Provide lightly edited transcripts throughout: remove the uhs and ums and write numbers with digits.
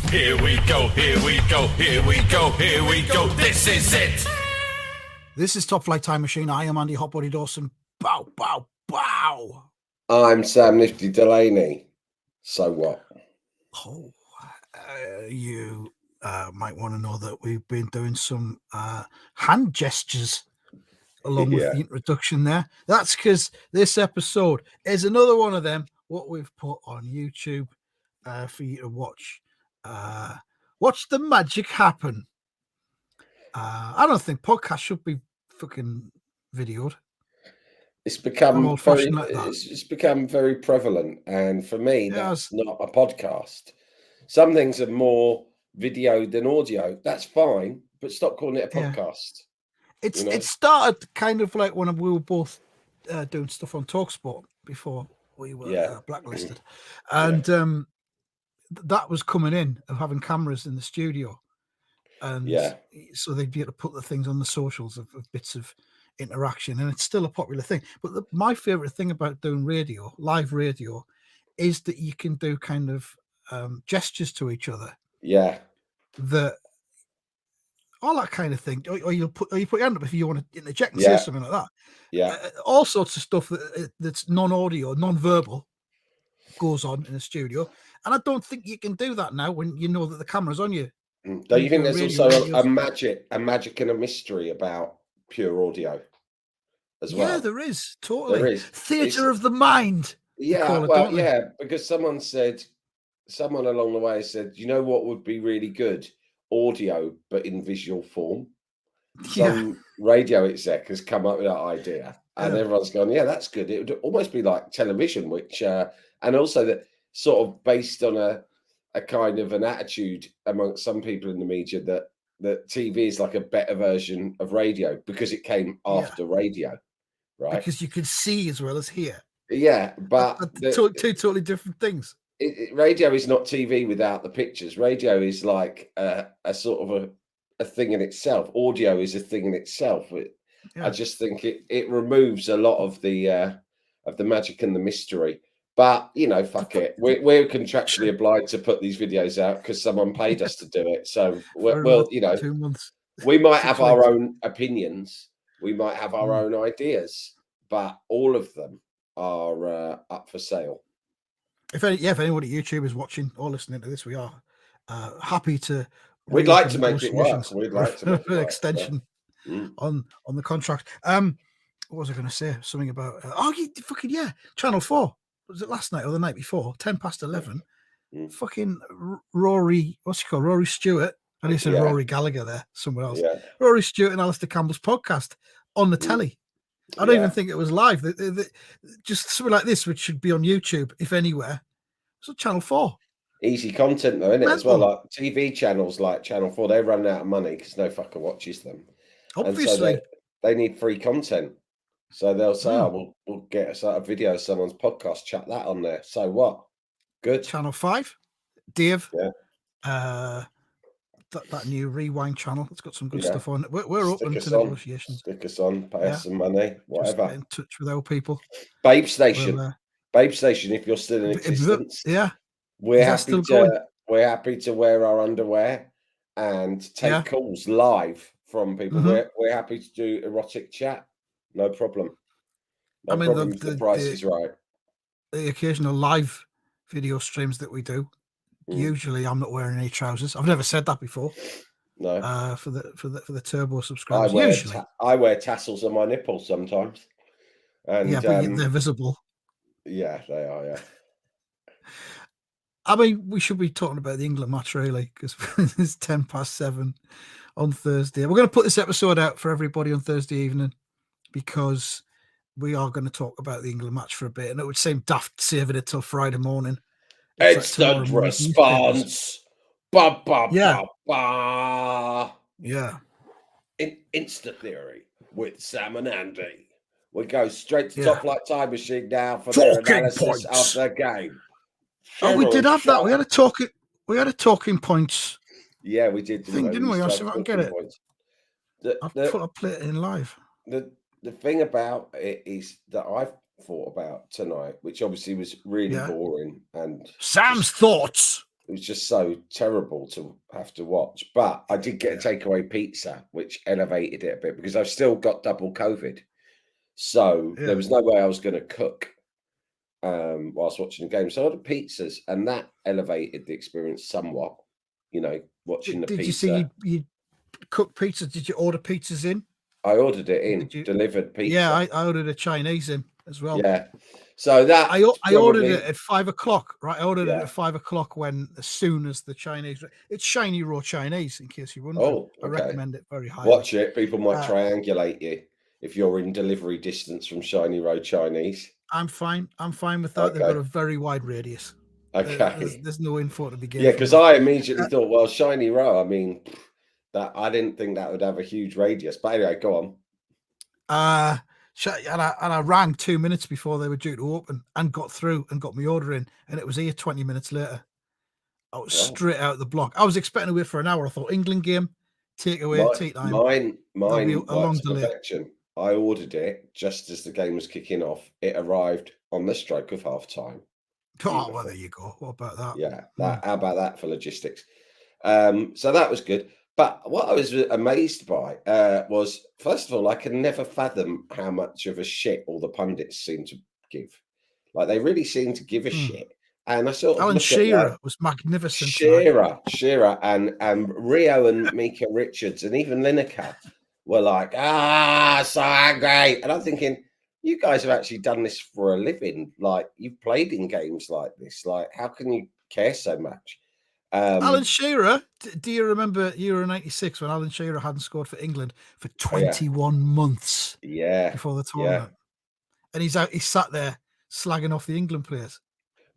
Here we go, here we go, here we go, here we go. This is it. This is Top Flight Time Machine. I am Andy Hotbody Dawson. Bow, bow, bow. I'm Sam Nifty Delaney. So what? Oh, you might want to know that we've been doing some hand gestures along with the introduction there. That's because this episode is another one of them, what we've put on YouTube for you to watch. Watch the magic happen. I don't think podcasts should be fucking videoed. It's become very prevalent, and for me, that's not a podcast. Some things are more video than audio. That's fine, but stop calling it a podcast. It started kind of like when we were both doing stuff on TalkSport before we were blacklisted, and that was coming in of having cameras in the studio, and so they'd be able to put the things on the socials of bits of interaction, and it's still a popular thing. But my favorite thing about doing live radio, is that you can do kind of gestures to each other. All that kind of thing, or you put your hand up if you want to interject and say something like that. All sorts of stuff that's non-audio, non-verbal goes on in a studio, and I don't think you can do that now when you know that the camera's on you. Don't you think there's also a magic and a mystery about pure audio as well? Yeah, there is. Totally. There is. Theatre of the mind. Because someone along the way said, you know what would be really good? Audio, but in visual form. Some radio exec has come up with that idea, and everyone's gone, yeah, that's good. It would almost be like television, which and also that sort of based on a kind of an attitude amongst some people in the media that TV is like a better version of radio because it came after radio, right? Because you could see as well as hear. Yeah, but two totally different things. Radio is not TV without the pictures. Radio is like a sort of a thing in itself. Audio is a thing in itself. I just think it removes a lot of the magic and the mystery. But fuck it. We're contractually obliged to put these videos out because someone paid us to do it. So we'll 2 months. We might have our own opinions. We might have our own ideas, but all of them are up for sale. If anyone at YouTube is watching or listening to this, we are happy to. We'd like to make it work. We'd like to make an extension on the contract. What was I going to say? Something about Channel 4. Was it last night or the night before? 11:10. Fucking Rory, what's he called? Rory Stewart. And he said Rory Gallagher there, somewhere else. Yeah. Rory Stewart and Alistair Campbell's podcast on the telly. I don't even think it was live. Just something like this, which should be on YouTube, if anywhere. It's on Channel 4. Easy content, though, isn't it? As well, like TV channels like Channel 4, they run out of money because no fucker watches them. Obviously. And so they need free content. So they'll say, we'll get a video of someone's podcast, chuck that on there. So what? Good. Channel 5, Dave. Yeah. That new Rewind channel. It's got some good stuff on it. We're open to negotiations. Stick us on, pay us some money, whatever. Just get in touch with our people. Babe Station. Babe Station, if you're still in existence. We're happy to wear our underwear and take calls live from people. We're happy to do erotic chat. No problem. The price is right. The occasional live video streams that we do. Usually, I'm not wearing any trousers. I've never said that before. No. For the turbo subscribers. I wear tassels on my nipples sometimes. And but they're visible. Yeah, they are. Yeah. I mean, we should be talking about the England match really, because it's 7:10 on Thursday. We're going to put this episode out for everybody on Thursday evening because we are going to talk about the England match for a bit, and it would seem daft saving it till Friday morning. Instant response. Ba, ba, ba, ba. Yeah. Instant theory with Sam and Andy. We go straight to Top Flight Time Machine now for their analysis of the game. We did have that. We had a talking points. Yeah, we did. Didn't we? I'll see if I can get it. I'll play it in live. The thing about it is that I've thought about tonight, which obviously was really boring, and Sam's thoughts. It was just so terrible to have to watch. But I did get a takeaway pizza, which elevated it a bit because I've still got double COVID. So there was no way I was going to cook whilst watching the game. So I ordered pizzas, and that elevated the experience somewhat. You know, watching the pizza. Did you see you cook pizzas? Did you order pizzas in? I ordered it in, delivered pizza. Yeah, I ordered a Chinese in as well. Yeah. So that I ordered it at 5 o'clock, right? I ordered it at 5 o'clock as soon as the Chinese. It's Shiny Raw Chinese, in case you're wondering. Oh, okay. I recommend it very highly. Watch it. People might triangulate you if you're in delivery distance from Shiny Row Chinese. I'm fine. I'm fine with that. Okay. They've got a very wide radius. Okay. There's no info to begin. Yeah, because I immediately thought, well, Shiny Row. I mean, that I didn't think that would have a huge radius. But anyway, go on. And I rang 2 minutes before they were due to open and got through and got my order in, and it was here 20 minutes later. I was straight out the block. I was expecting to wait for an hour. I thought England game, take away, tea time. Mine worked to perfection. I ordered it just as the game was kicking off. It arrived on the stroke of half time. Oh, well, there you go. What about that? Yeah, how about that for logistics? So that was good. But what I was amazed by was, first of all, I can never fathom how much of a shit all the pundits seem to give. Like, they really seem to give a shit. And I saw Alan Shearer was magnificent. Shearer and Rio and Mika Richards and even Lineker were like, so great. And I'm thinking, you guys have actually done this for a living. Like, you've played in games like this. Like, how can you care so much? Alan Shearer, do you remember Euro 96 when Alan Shearer hadn't scored for England for 21 months before the tournament? And he sat there slagging off the England players.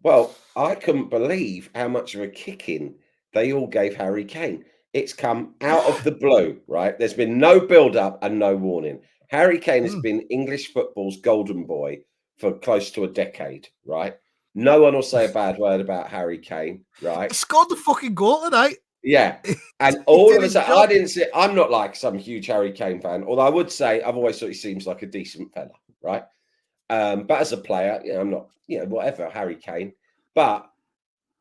Well, I couldn't believe how much of a kicking they all gave Harry Kane. It's come out of the blue, right? There's been no build-up and no warning. Harry Kane has been English football's golden boy for close to a decade, right? No one will say a bad word about Harry Kane, right? He scored the fucking goal tonight. Yeah. And all of a sudden, I didn't see, I'm not like some huge Harry Kane fan, although I would say I've always thought he seems like a decent fella, right? But as a player, I'm not, whatever, Harry Kane. But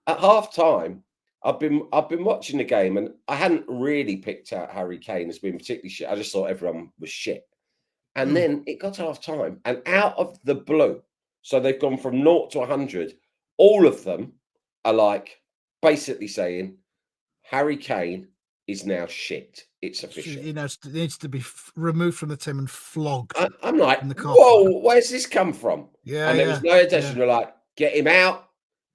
at half time, I've been watching the game and I hadn't really picked out Harry Kane as being particularly shit. I just thought everyone was shit. And then it got half time, and out of the blue, so they've gone from 0 to 100. All of them are like basically saying Harry Kane is now shit. It's official. He needs to be removed from the team and flogged. I'm like, whoa, where's this come from? Yeah. And there was no attention. They're like, get him out.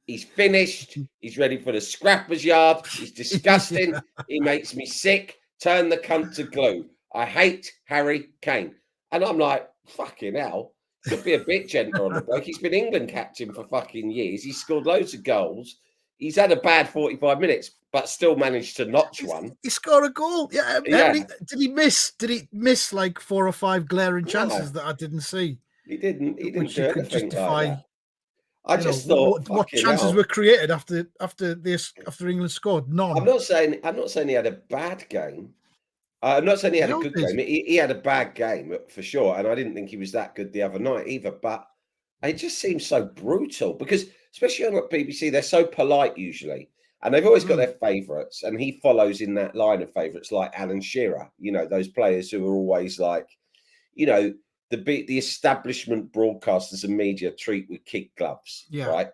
He's finished. He's ready for the scrapper's yard. He's disgusting. He makes me sick. Turn the cunt to glue. I hate Harry Kane. And I'm like, fucking hell. Could be a bit gentle on the bloke. He's been England captain for fucking years. He's scored loads of goals. He's had a bad 45 minutes, but still managed to notch one. He scored a goal. Yeah. Did he miss? Did he miss like 4 or 5 glaring chances that I didn't see? He didn't do anything like that. I just thought what chances were created after England scored. None. I'm not saying he had a bad game. I'm not saying he had a good game. He had a bad game for sure, and I didn't think he was that good the other night either. But it just seems so brutal because, especially on BBC, they're so polite usually, and they've always got their favourites. And he follows in that line of favourites, like Alan Shearer. Those players who are always like, the establishment broadcasters and media treat with kid gloves, right?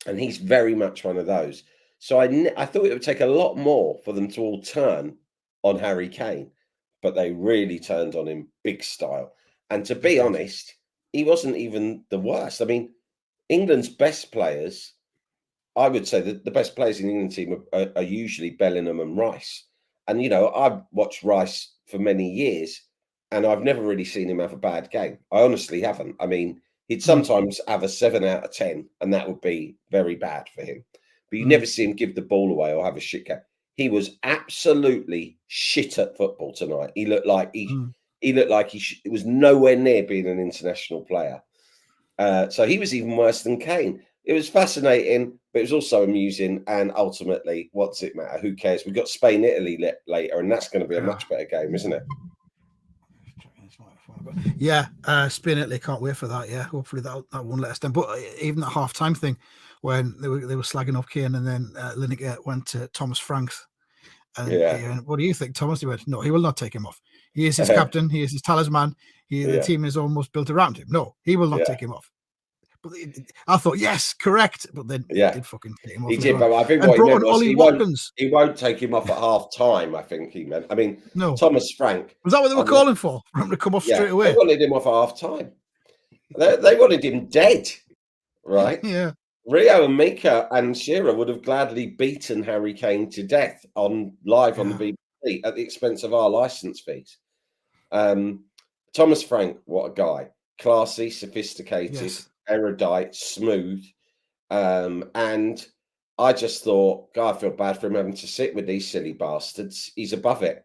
And he's very much one of those. So I thought it would take a lot more for them to all turn on Harry Kane, but they really turned on him big style. And to be honest, he wasn't even the worst. I mean, England's best players, I would say that the best players in the England team are usually Bellingham and Rice. And, I've watched Rice for many years, and I've never really seen him have a bad game. I honestly haven't. I mean, he'd sometimes have a 7 out of 10, and that would be very bad for him. But you never see him give the ball away or have a shit game. He was absolutely shit at football tonight. He looked like he was nowhere near being an international player. So he was even worse than Kane. It was fascinating, but it was also amusing. And ultimately, what does it matter? Who cares? We've got Spain, Italy later, and that's going to be a much better game, isn't it? Yeah, Spain, Italy, can't wait for that. Yeah, hopefully that won't let us down. But even that half-time thing, when they were slagging off Kane, and then Lineker went to Thomas Franks. And he went, what do you think, Thomas? He went, no, he will not take him off. He is his captain. He is his talisman. The team is almost built around him. No, he will not take him off. But I thought, yes, correct. But then he did fucking take him off. He did, but I think what he meant was he won't take him off at half time, I think he meant. I mean, no. Thomas Frank. Was that what they were calling for? For him to come off straight away? They wanted him off at half time. They wanted him dead, right? Yeah. Rio and Mika and Shearer would have gladly beaten Harry Kane to death live on the BBC at the expense of our license fees. Thomas Frank, what a guy. Classy, sophisticated, erudite, smooth. And I just thought, God, I feel bad for him having to sit with these silly bastards. He's above it.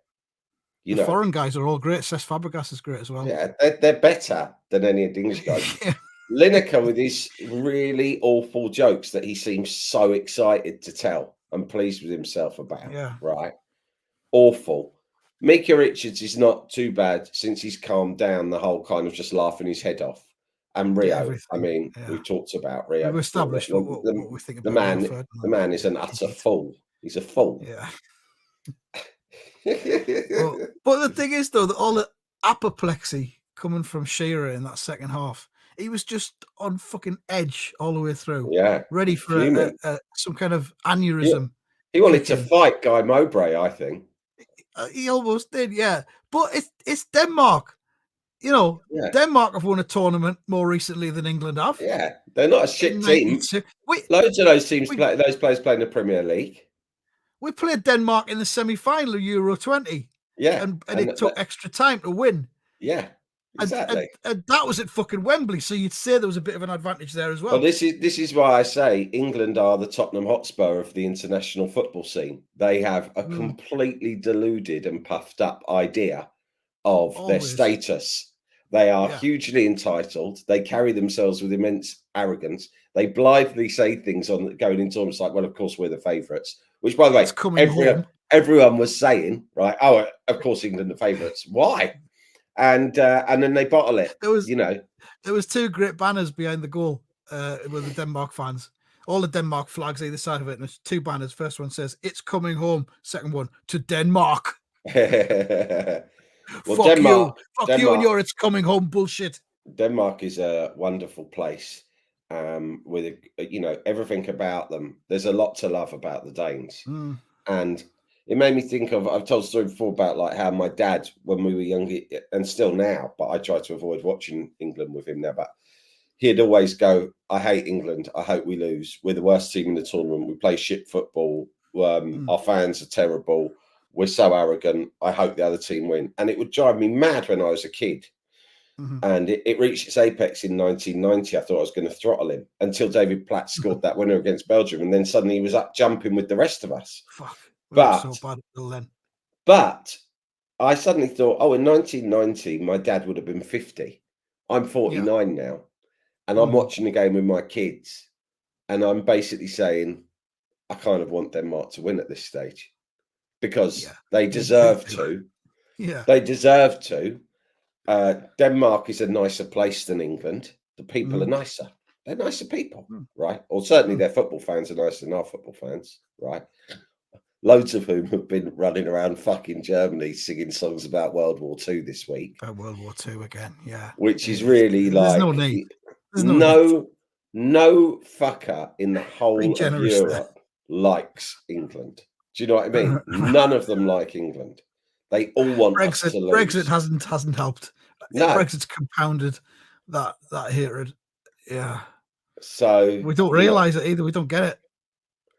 The foreign guys are all great. Cesc Fabregas is great as well. Yeah, they're better than any of the English guys. Lineker with his really awful jokes that he seems so excited to tell and pleased with himself about. Yeah. Right. Awful. Mika Richards is not too bad since he's calmed down the whole kind of just laughing his head off. And Rio, I mean, we've talked about Rio. We've established what we think about the man is an utter fool. He's a fool. Yeah. But the thing is, though, that all the apoplexy coming from Shearer in that second half, he was just on fucking edge all the way through. Yeah. Ready for some kind of aneurysm. He wanted to fight Guy Mowbray, I think. He almost did, yeah. But it's Denmark. Denmark have won a tournament more recently than England have. Yeah, they're not a shit team. Loads of those teams those players play in the Premier League. We played Denmark in the semi-final of Euro 20. Yeah. And it took extra time to win. Yeah, exactly. And that was at fucking Wembley, so you'd say there was a bit of an advantage there as well. Well, this is why I say England are the Tottenham Hotspur of the international football scene. They have a completely deluded and puffed up idea of their status. They are hugely entitled. They carry themselves with immense arrogance. They blithely say things on going into almost like, well, of course, we're the favourites. Which, by the way, everyone was saying, right? Oh, of course, England are favourites. Why? And then they bottle it. There was two great banners behind the goal with the Denmark fans. All the Denmark flags either side of it. And there's two banners. First one says, "It's coming home." Second one, "To Denmark." Well, fuck Denmark, you and your "it's coming home" bullshit. Denmark is a wonderful place. With everything about them. There's a lot to love about the Danes. And it made me think of, I've told a story before about like how my dad, when we were younger, and still now, but I try to avoid watching England with him now, but he'd always go, "I hate England. I hope we lose. We're the worst team in the tournament. We play shit football. Our fans are terrible. We're so arrogant. I hope the other team win." And it would drive me mad when I was a kid. And it reached its apex in 1990. I thought I was going to throttle him until David Platt scored that winner against Belgium. And then suddenly he was up jumping with the rest of us. Fuck. But so bad until then. But I suddenly thought, in 1990, my dad would have been 50. I'm 49 now. And I'm watching the game with my kids. And I'm basically saying, I kind of want Denmark to win at this stage. Because they deserve to. Yeah. They deserve to. Denmark is a nicer place than England. The people are nicer. They're nicer people, right? Or certainly their football fans are nicer than our football fans, right? Loads of whom have been running around fucking Germany singing songs about World War II this week. About World War II again, yeah. Which is really like no need. No fucker in the whole of Europe likes England. Do you know what I mean? None of them like England. They all want us to lose. Brexit hasn't helped. No. Brexit's compounded that hatred. Yeah. So we don't realise it either. We don't get it.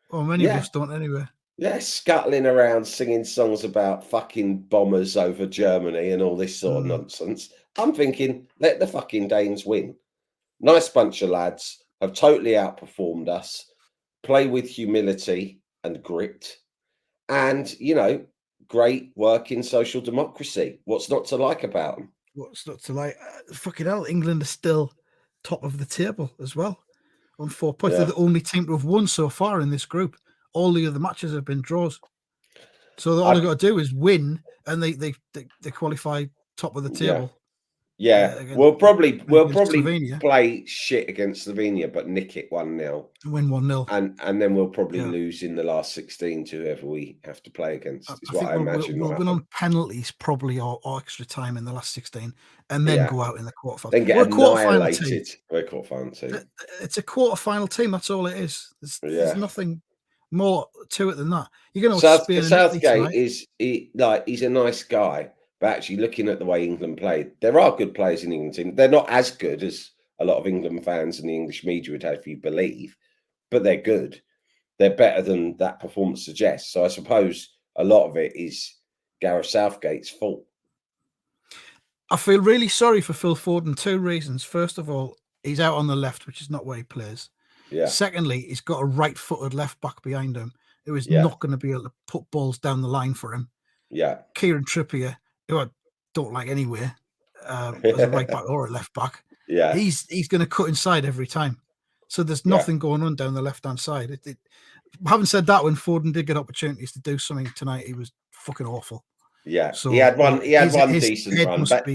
Well, many of us don't anyway. Yeah, scuttling around singing songs about fucking bombers over Germany and all this sort of nonsense. I'm thinking, let the fucking Danes win. Nice bunch of lads, have totally outperformed us, play with humility and grit, and, great working social democracy. What's not to like about them? What's not to like? Fucking hell, England are still top of the table as well on 4 points. Yeah. They're the only team to have won so far in this group. All the other matches have been draws. So all they've got to do is win, and they qualify top of the table. Yeah, against, we'll probably Slovenia. play shit against Slovenia, but nick it 1-0 and win 1-0. And then we'll probably lose in the last 16 to whoever we have to play against. Is I what think I imagine. we'll win on penalties probably or extra time in the last 16, and then go out in the quarterfinals. Then get annihilated. We're a quarterfinal team. It's a quarterfinal team. That's all it is. There's nothing more to it than that. You're going to Southgate he's a nice guy, but actually looking at the way England played, there are good players in the England team. They're not as good as a lot of England fans and the English media would have you believe, but they're good. They're better than that performance suggests. So I suppose a lot of it is Gareth Southgate's fault. I feel really sorry for Phil Foden. 2 reasons. First of all, he's out on the left, which is not where he plays. Yeah. Secondly, he's got a right-footed left back behind him who is not going to be able to put balls down the line for him. Yeah. Kieran Trippier, who I don't like anywhere, as a right back or a left back. Yeah. He's going to cut inside every time. So there's nothing going on down the left-hand side. Having said that, when Foden did get opportunities to do something tonight, he was fucking awful. Yeah, so he had one decent run, but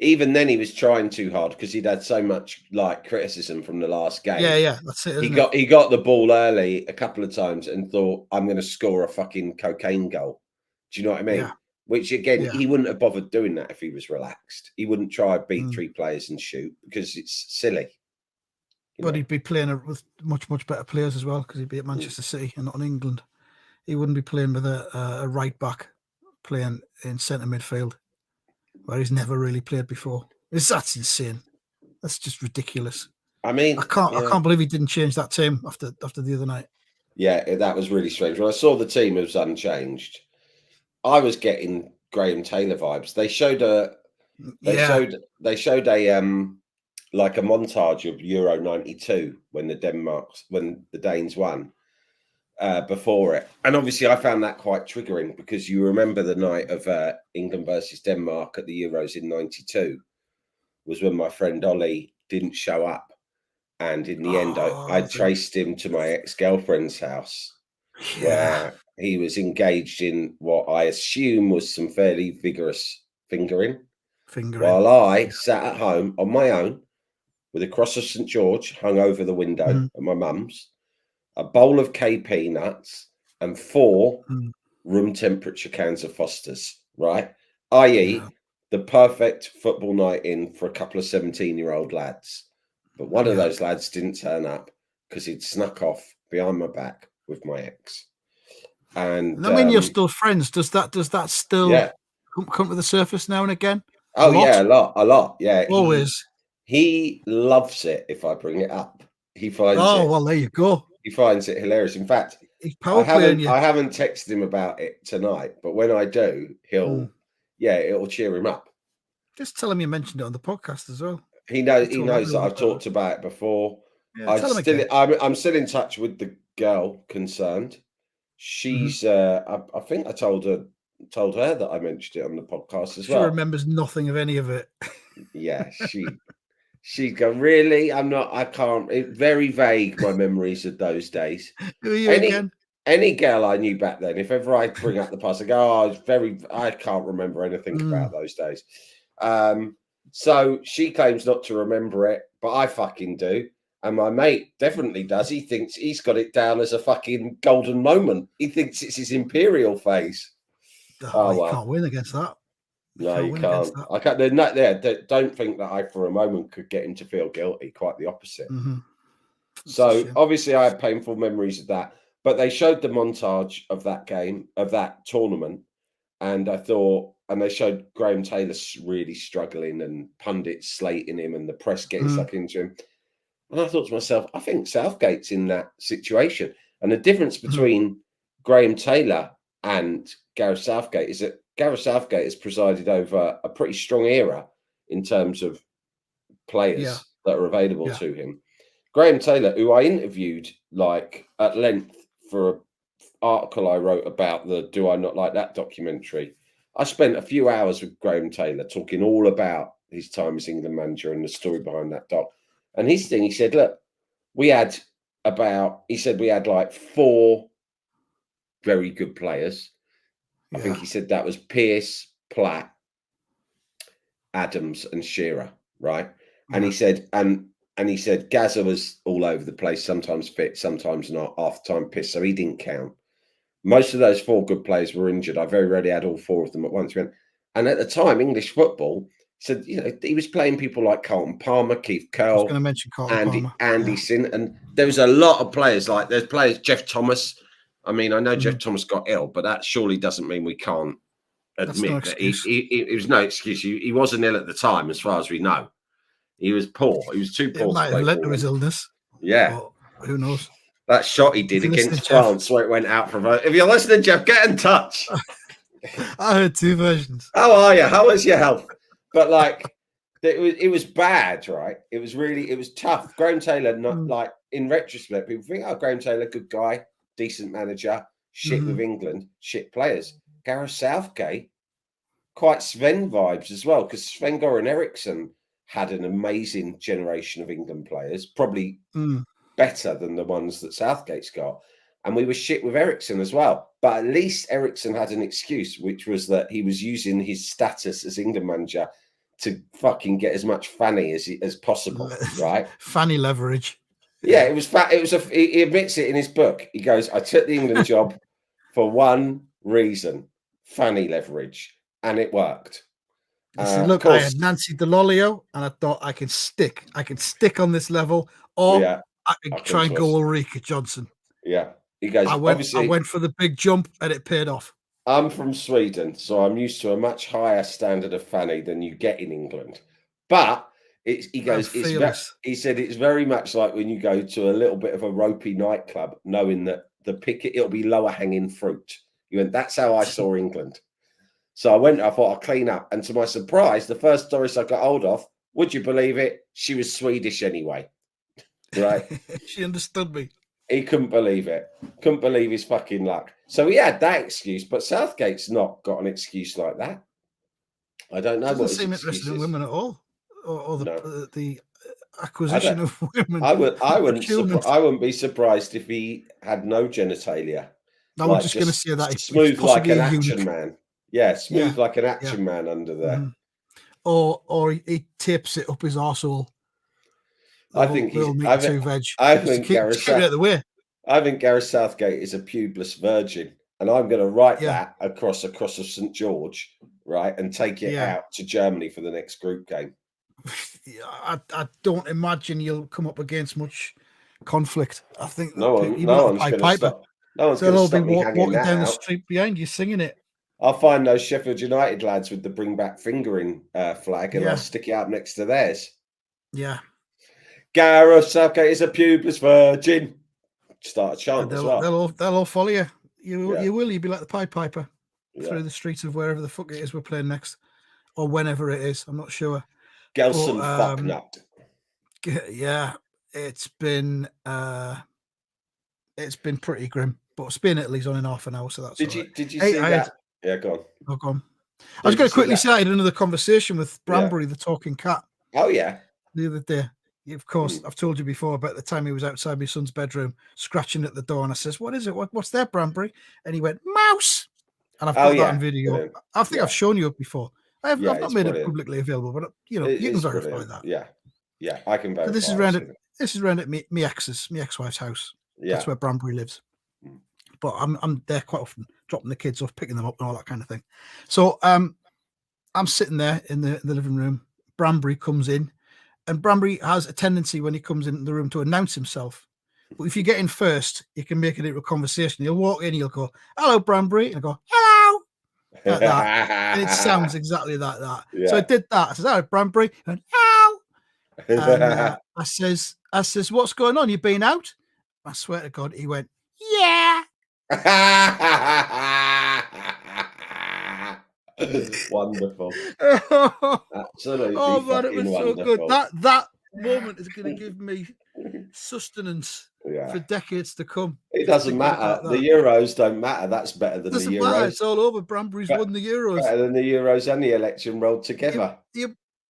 even then he was trying too hard because he'd had so much criticism from the last game. Yeah, that's it. He got the ball early a couple of times and thought, I'm going to score a fucking cocaine goal. Do you know what I mean? Yeah. Which again, he wouldn't have bothered doing that if he was relaxed. He wouldn't try to beat 3 players and shoot because it's silly. But he'd be playing with much, much better players as well because he'd be at Manchester City and not in England. He wouldn't be playing with a right back playing in centre midfield where he's never really played before. That's insane. That's just ridiculous. I mean, I can't believe he didn't change that team after the other night. Yeah, that was really strange. When I saw the team was unchanged, I was getting Graham Taylor vibes. They showed a like a montage of Euro 92 when the Danes won before it. And obviously I found that quite triggering because you remember the night of England versus Denmark at the Euros in 92 was when my friend Ollie didn't show up. And in the end, I traced him to my ex-girlfriend's house where he was engaged in what I assume was some fairly vigorous fingering. While I sat at home on my own with a cross of St. George hung over the window at my mum's, a bowl of KP nuts and 4 room temperature cans of Foster's, right? i.e. the perfect football night in for a couple of 17-year-old lads. But one of those lads didn't turn up because he'd snuck off behind my back with my ex. And I mean, you're still friends. Does that still come to the surface now and again? A lot. Yeah, always. He loves it if I bring it up. He finds well, there you go. He finds it hilarious. In fact, I haven't texted him about it tonight, but when I do, it'll cheer him up. Just tell him you mentioned it on the podcast as well. He knows that I've talked about it before. Yeah, I'm still in touch with the girl concerned. She's I think I told her that I mentioned it on the podcast as well. She remembers nothing of any of it. Yeah, she'd go, really? I can't. Very vague, my memories of those days. Who are you again? Any girl I knew back then, if ever I bring up the past, I go, I can't remember anything about those days. So she claims not to remember it, but I fucking do. And my mate definitely does. He thinks he's got it down as a fucking golden moment. He thinks it's his imperial phase. You can't win against that. You can't. I can't. Don't think that I, for a moment, could get him to feel guilty. Quite the opposite. So obviously, I have painful memories of that. But they showed the montage of that game, of that tournament, and I thought, and they showed Graham Taylor really struggling and pundits slating him and the press getting stuck into him. And I thought to myself, I think Southgate's in that situation. And the difference between Graham Taylor and Gareth Southgate is that Gareth Southgate has presided over a pretty strong era in terms of players that are available to him. Graham Taylor, who I interviewed at length for an article I wrote about the Do I Not Like That documentary. I spent a few hours with Graham Taylor talking all about his time as England manager and the story behind that doc. And his thing, he said, look, we had 4 very good players. I think he said that was Pearce, Platt, Adams, and Shearer, right? And he said, and he said Gazza was all over the place, sometimes fit, sometimes not, half the time pissed, so he didn't count. Most of those 4 good players were injured. I very rarely had all 4 of them at once. And at the time, English football said, he was playing people like Carlton Palmer, Keith Curl, I was going to mention Carlton Andy Sin, and there was a lot of players there's players, Jeff Thomas. I mean, I know Jeff Thomas got ill, but that surely doesn't mean we can't admit that it was no excuse. He wasn't ill at the time, as far as we know. He was poor. He was too poor. It might have led to his illness. Yeah, who knows? That shot he did against France, where it went out for vote. If you're listening, Jeff, get in touch. I heard 2 versions. How are you? How is your health? But it was bad, right? It was tough. Graham Taylor, not in retrospect, people think, oh, Graham Taylor, good guy, decent manager, shit with England, shit players. Gareth Southgate, quite Sven vibes as well, because Sven-Göran Eriksson had an amazing generation of England players, probably better than the ones that Southgate's got. And we were shit with Eriksson as well. But at least Eriksson had an excuse, which was that he was using his status as England manager to fucking get as much fanny as possible, right? Fanny leverage. Yeah, it was he admits it in his book. He goes, I took the England job for one reason, fanny leverage. And it worked. Look, I had Nancy Delolio, and I thought I can stick on this level, or I could try and go Ulrika Johnson. Yeah, he goes. I went for the big jump, and it paid off. I'm from Sweden, so I'm used to a much higher standard of fanny than you get in England. But he said it's very much like when you go to a little bit of a ropey nightclub, knowing that it'll be lower hanging fruit. He went, that's how I saw England. So I thought I'll clean up. And to my surprise, the first Doris I got hold of, would you believe it? She was Swedish anyway. Right? She understood me. He couldn't believe it. Couldn't believe his fucking luck. So he had that excuse, but Southgate's not got an excuse like that. I don't know. Doesn't seem interested in women at all, or the acquisition of women. I wouldn't be surprised if he had no genitalia. I was just going to say that smooth like an action man. Yeah, smooth like an action man under there. Or he tapes it up his arsehole. I think Gareth Southgate is a pubeless virgin, and I'm going to write that across a cross of St. George, right, and take it out to Germany for the next group game. I don't imagine you'll come up against much conflict. I think no one's going to stop. No one's going to stop me walking down the street behind you singing it. I'll find those Sheffield United lads with the bring back fingering flag, and I'll stick it up next to theirs. Yeah. Gareth Southgate is a pubeless virgin. Start a chant as well. They'll all follow you. You will. You'll be like the Pied Piper through the streets of wherever the fuck it is we're playing next, or whenever it is. I'm not sure. Gelson fucknut. Yeah, it's been pretty grim, but Spain Italy's on in half an hour, so that's. Did you see that? Yeah, go on. Oh, go on. I was going to quickly say I had another conversation with Bramberry, the talking cat. Oh yeah. The other day. Of course, I've told you before about the time he was outside my son's bedroom scratching at the door, and I says, "What is it? What's there, Bramberry?" And he went, "Mouse." And I've got that on video. Brilliant. I think I've shown you it before. I've not made it publicly available, but you can verify that. Yeah, I can verify. So this is around at my ex-wife's house. Yeah. That's where Bramberry lives. But I'm there quite often, dropping the kids off, picking them up, and all that kind of thing. So I'm sitting there in the living room. Bramberry comes in. And Bramberry has a tendency when he comes in the room to announce himself. But if you get in first, you can make it into a conversation. He'll walk in, he'll go, "Hello, Bramberry," and I go, "Hello," like that. And it sounds exactly like that. Yeah. So I did that. I said, "Hello, Bramberry," and "Hello." And I says, "What's going on? You been out?" I swear to God, he went, "Yeah." Wonderful. Absolutely. Oh man, it was so good. That moment is going to give me sustenance for decades to come. It doesn't matter. The Euros don't matter. That's better than the Euros. Matter. It's all over. Branbury's won the Euros. Better than the Euros and the election rolled together.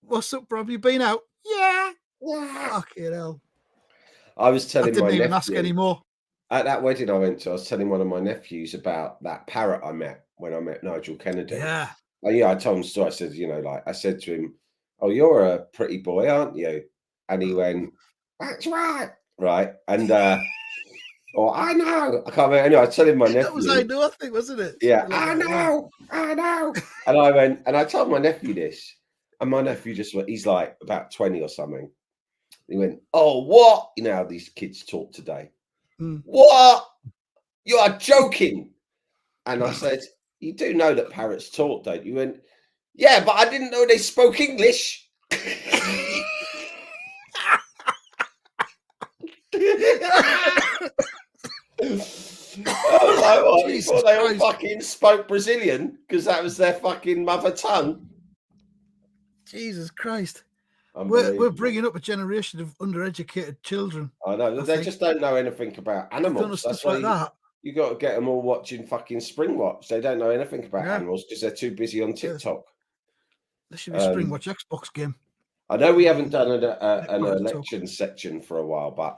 What's up, Bram? You been out? Yeah. Fucking hell. I was telling my nephew. I didn't even ask anymore. At that wedding I went to, I was telling one of my nephews about that parrot I met when I met Nigel Kennedy. Yeah. I told him the story. I said, I said to him, "Oh, you're a pretty boy, aren't you?" And he went, "That's right." Right. And or I know. I can't remember. Anyway, I was telling my nephew. That was I know, I think, wasn't it? Yeah, Like I that, know. And I went, and I told my nephew this. And my nephew just went, he's like about 20 or something. He went, "Oh, what? You know how these kids talk today. What? You are joking." And I said, "You do know that parrots talk, don't you?" He went, "Yeah, but I didn't know they spoke English." Oh, like, what? You thought they all fucking spoke Brazilian because that was their fucking mother tongue? Jesus Christ. We're bringing up a generation of undereducated children. I know. They just don't know anything about animals. That's why like that. You got to get them all watching fucking Springwatch. They don't know anything about animals because they're too busy on TikTok. There should be a Springwatch Xbox game. I know we haven't done an election section for a while, but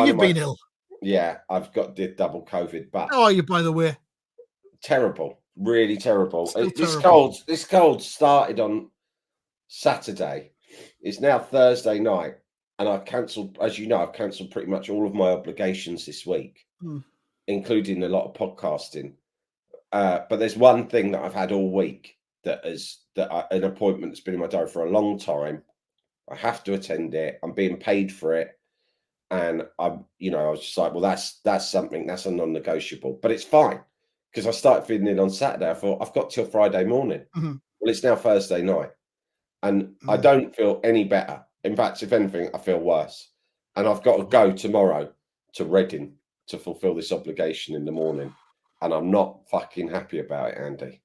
you've been ill. Yeah, I've did double COVID. But how are you, by the way? Terrible, really terrible. This cold started on Saturday. It's now Thursday night, and I've cancelled, as you know, I've cancelled pretty much all of my obligations this week, including a lot of podcasting. But there's one thing that I've had all week an appointment that's been in my diary for a long time. I have to attend it. I'm being paid for it, and I was just like, well, that's something, that's a non-negotiable. But it's fine because I started feeling it on Saturday. I thought I've got till Friday morning. Well, it's now Thursday night. And I don't feel any better. In fact, if anything, I feel worse. And I've got to go tomorrow to Reading to fulfill this obligation in the morning. And I'm not fucking happy about it, Andy,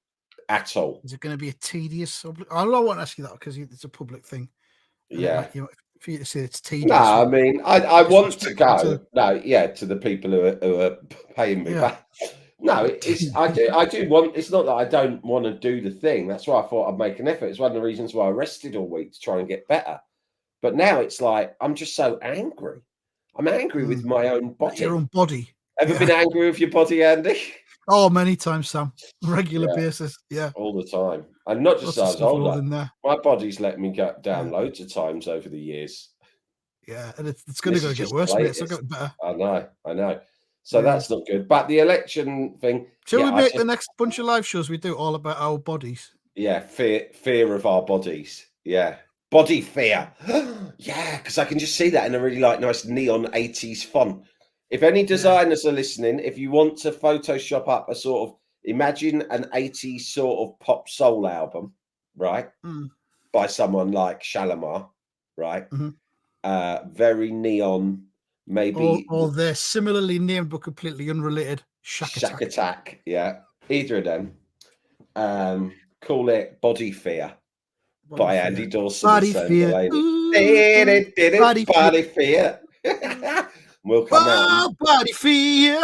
at all. Is it going to be a tedious obligation? I won't ask you that because it's a public thing. Yeah. For you to say it's tedious. No, I mean, I want to go. To the people who are paying me back. No, I do want. It's not that I don't want to do the thing. That's why I thought I'd make an effort. It's one of the reasons why I rested all week to try and get better. But now it's like I'm just so angry. I'm angry with my own body. Your own body. Ever been angry with your body, Andy? Oh, many times, Sam. Regular basis. Yeah, all the time. And not just as I was older. My body's let me get down loads of times over the years. Yeah, and it's going to get worse. Mate. It's not getting better. I know. So that's not good. But the election thing. Shall we make the next bunch of live shows we do all about our bodies? Yeah, fear of our bodies. Yeah. Body fear. Yeah, because I can just see that in a really nice neon 80s font. If any designers are listening, if you want to Photoshop up a sort of, imagine an 80s sort of pop soul album, right? By someone like Shalimar, right? Very neon. Maybe or they're similarly named but completely unrelated. Shack Attack. Yeah, either of them. Call it Body Fear by Andy Dawson. Body Fear. Body Fear. We'll come out. Body Fear.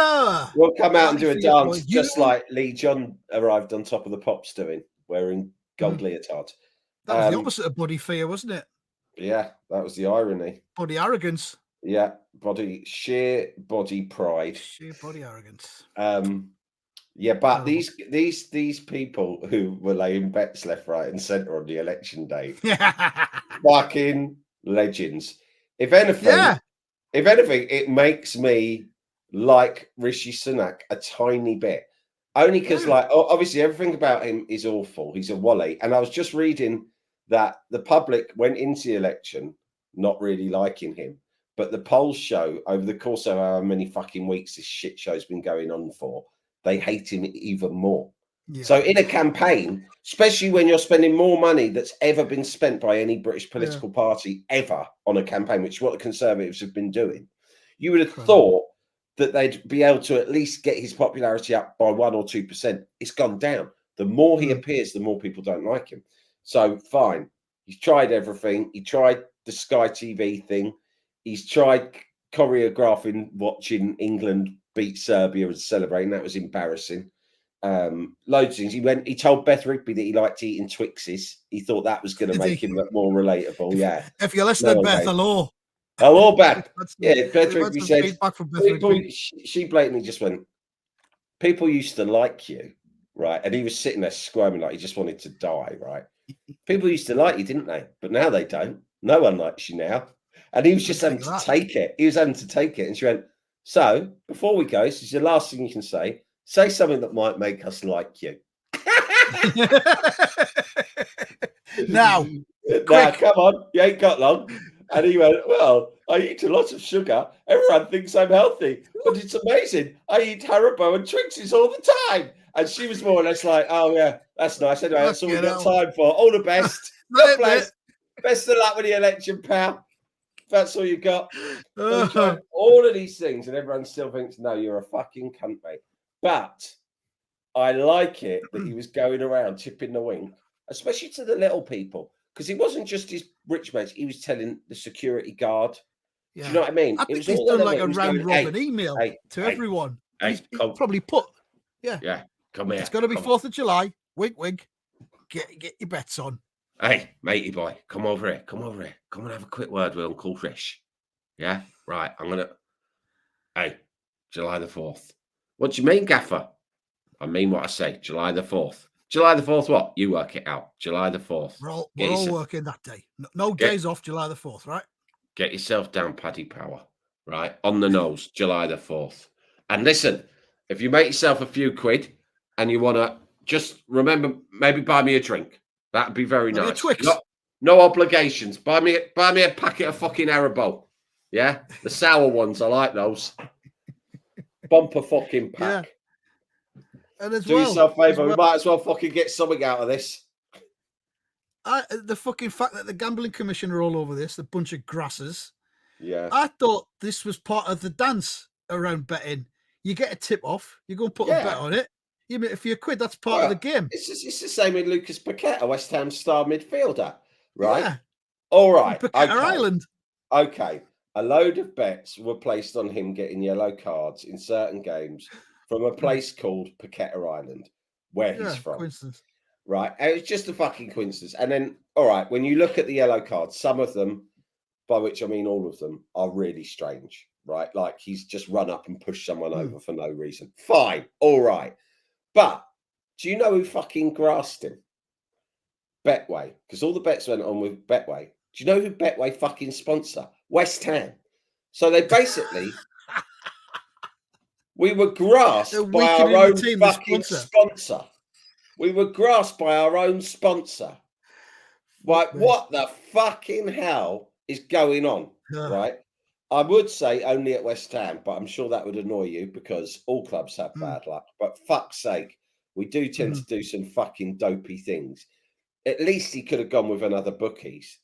We'll come out and do a dance just like Lee John arrived on top of the Pops doing, wearing gold leotard. That was the opposite of Body Fear, wasn't it? Yeah, that was the irony. Body arrogance. Yeah, sheer body pride. Sheer body arrogance. Yeah, but these people who were laying bets left, right, and centre on the election day, fucking legends. If anything, it makes me like Rishi Sunak a tiny bit. Only because, obviously everything about him is awful. He's a wally. And I was just reading that the public went into the election not really liking him. But the polls show over the course of how many fucking weeks this shit show's been going on for, they hate him even more. Yeah. So in a campaign, especially when you're spending more money that's ever been spent by any British political party ever on a campaign, which is what the Conservatives have been doing, you would have thought that they'd be able to at least get his popularity up by 1 or 2%. It's gone down. The more he appears, the more people don't like him. So fine. He's tried everything. He tried the Sky TV thing. He's tried choreographing, watching England beat Serbia and celebrating. That was embarrassing. Loads of things. He told Beth Rigby that he liked eating Twixes. He thought that was going to make him look more relatable. Yeah. If you're listening, Beth, hello. Hello, Beth. Yeah, Beth Rigby said, she blatantly just went, people used to like you, right? And he was sitting there squirming like he just wanted to die, right? People used to like you, didn't they? But now they don't. No one likes you now. And he was just having to take it. He was having to take it. And she went, so before we go, this is the last thing you can say. Say something that might make us like you. Now, come on, you ain't got long. And he went, well, I eat a lot of sugar. Everyone thinks I'm healthy, but it's amazing. I eat Haribo and Twixies all the time. And she was more or less like, oh, yeah, that's nice. Anyway, that's all we've got time for. All the best. God bless. Best of luck with the election, pal. That's all you got. All of these things, and everyone still thinks, no, you're a fucking cunt, mate. But I like it that he was going around tipping the wink, especially to the little people, because he wasn't just his rich mates. He was telling the security guard. Yeah. Do you know what I mean? I think he's done like a round robin email to everyone. He's probably put, come here. It's got to be 4th of July. Wink, wink. Get your bets on. Hey, matey boy, come over here. Come and have a quick word with Uncle Rish. Yeah? Right, Hey, July the 4th. What do you mean, Gaffer? I mean what I say. July the 4th. July the 4th what? You work it out. July the 4th. We're all working that day. No days off July the 4th, right? Get yourself down, Paddy Power. Right? On the nose, July the 4th. And listen, if you make yourself a few quid and you want to just remember, maybe buy me a drink. That'd be very nice. No obligations. Buy me a packet of fucking Haribo. Yeah? The sour ones. I like those. Bumper fucking pack. Yeah. And do yourself a favour. We might as well fucking get something out of this. The fucking fact that the Gambling Commission are all over this, a bunch of grasses. Yeah. I thought this was part of the dance around betting. You get a tip off. You go and put a bet on it. You make a few quid. That's part of the game. It's the same with Lucas Paqueta, a West Ham star midfielder, right? Yeah. All right. Paqueta Island. Okay. A load of bets were placed on him getting yellow cards in certain games from a place called Paqueta Island, where he's from. Coincidence. Right. And it's just a fucking coincidence. And then, all right, when you look at the yellow cards, some of them, by which I mean all of them, are really strange, right? Like he's just run up and pushed someone over for no reason. Fine. All right. But do you know who fucking grassed him? Betway. Because all the bets went on with Betway. Do you know who Betway fucking sponsor? West Ham. So they basically... we were grasped by our own fucking sponsor. We were grasped by our own sponsor. Like, what the fucking hell is going on? Right? I would say only at West Ham, but I'm sure that would annoy you because all clubs have bad luck. But fuck's sake, we do tend to do some fucking dopey things. At least he could have gone with another bookies.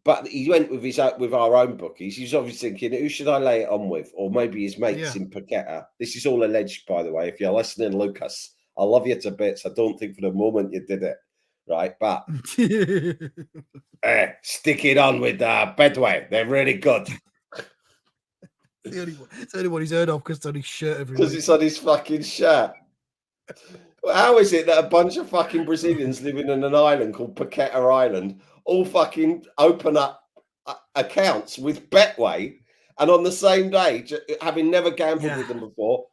But he went with our own bookies. He was obviously thinking, who should I lay it on with? Or maybe his mates in Paqueta. This is all alleged, by the way. If you're listening, Lucas, I love you to bits. I don't think for the moment you did it. Right? But stick it on with Bedway. They're really good. It's the only one he's heard of because it's on his shirt. Because it's on his fucking shirt. Well, how is it that a bunch of fucking Brazilians living in an island called Paqueta Island all fucking open up accounts with Betway and on the same day, having never gambled with them before,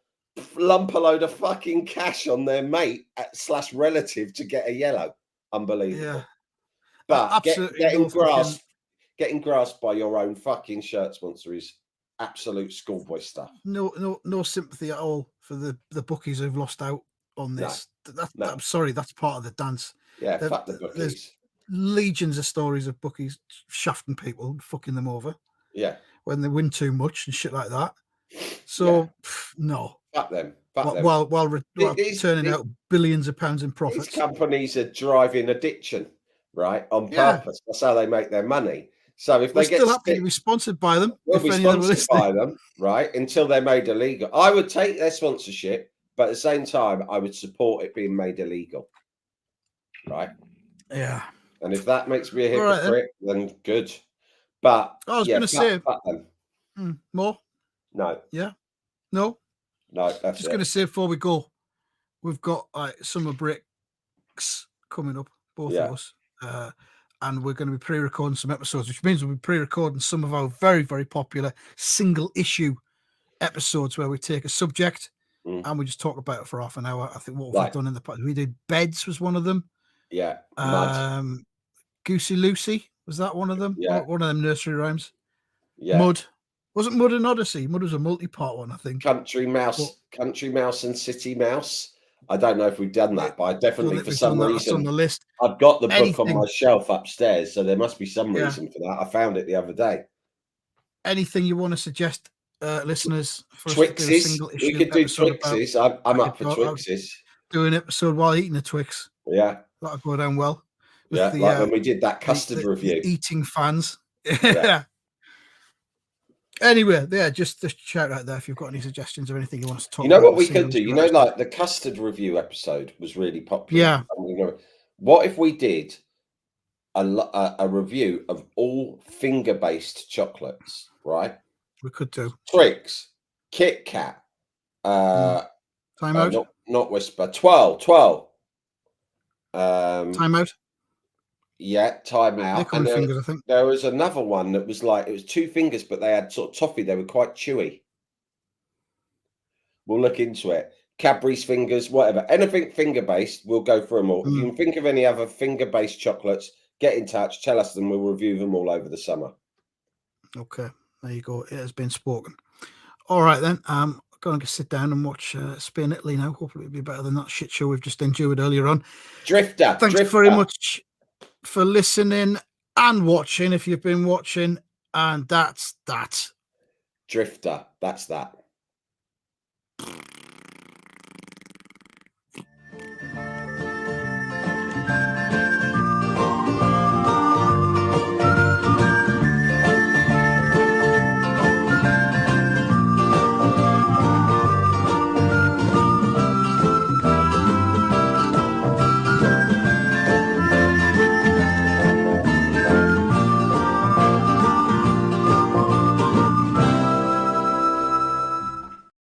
lump a load of fucking cash on their mate / relative to get a yellow? Unbelievable. Yeah. But getting grasped by your own fucking shirt sponsor is absolute schoolboy stuff. No sympathy at all for the bookies who've lost out on this. No. I'm sorry, that's part of the dance. Yeah, fuck the bookies. There's legions of stories of bookies shafting people and fucking them over. Yeah. When they win too much and shit like that. So no. Fuck them. While turning out billions of pounds in profits. These companies are driving addiction, right? On purpose. That's how they make their money. So if they get still happy to be sponsored by them, we'll be sponsored by them, right? Until they're made illegal. I would take their sponsorship, but at the same time, I would support it being made illegal. Right? Yeah. And if that makes me a hypocrite, then good. But I was going to say more. No. Yeah. No. That's just going to say before we go, we've got summer breaks coming up, both of us, and we're going to be pre-recording some episodes, which means we'll be pre-recording some of our very, very popular single issue episodes where we take a subject and we just talk about it for half an hour. I think what we've done in the past, we did beds was one of them. Yeah. Mud. Goosey Lucy, was that one of them? Yeah. One of them nursery rhymes. Yeah. Mud. Wasn't Mud an Odyssey? Mud was a multi-part one, I think. Country Mouse and City Mouse. I don't know if we've done that, but I definitely, for some reason, that's on the list. I've got the book on my shelf upstairs, so there must be some reason for that. I found it the other day. Anything you want to suggest, listeners? For Twixes. Us to do a single We could do Twixes. I'm up for Twixes. Do an episode while eating a Twix. Yeah. That'll go down well. With like when we did that custard review. The eating fans. Yeah. Anyway, just shout out there if you've got any suggestions or anything you want us to talk about. You know what we could do? You know, like the custard review episode was really popular. Yeah. What if we did a review of all finger-based chocolates, right? We could do. Twix, Kit Kat, Time Out? Not Whisper, 12. Time Out? Yeah, Time Out. And fingers, I think. There was another one that was like, it was 2 fingers, but they had sort of toffee. They were quite chewy. We'll look into it. Cadbury's fingers, whatever. Anything finger-based, we'll go through them all. If you can think of any other finger-based chocolates, get in touch, tell us them. We'll review them all over the summer. Okay, there you go. It has been spoken. All right, then. I'm going to sit down and watch Spain Italy now. Hopefully it'll be better than that shit show we've just endured earlier on. Drifter. Thanks very much for listening and watching, if you've been watching. And that's that. Drifter. That's that.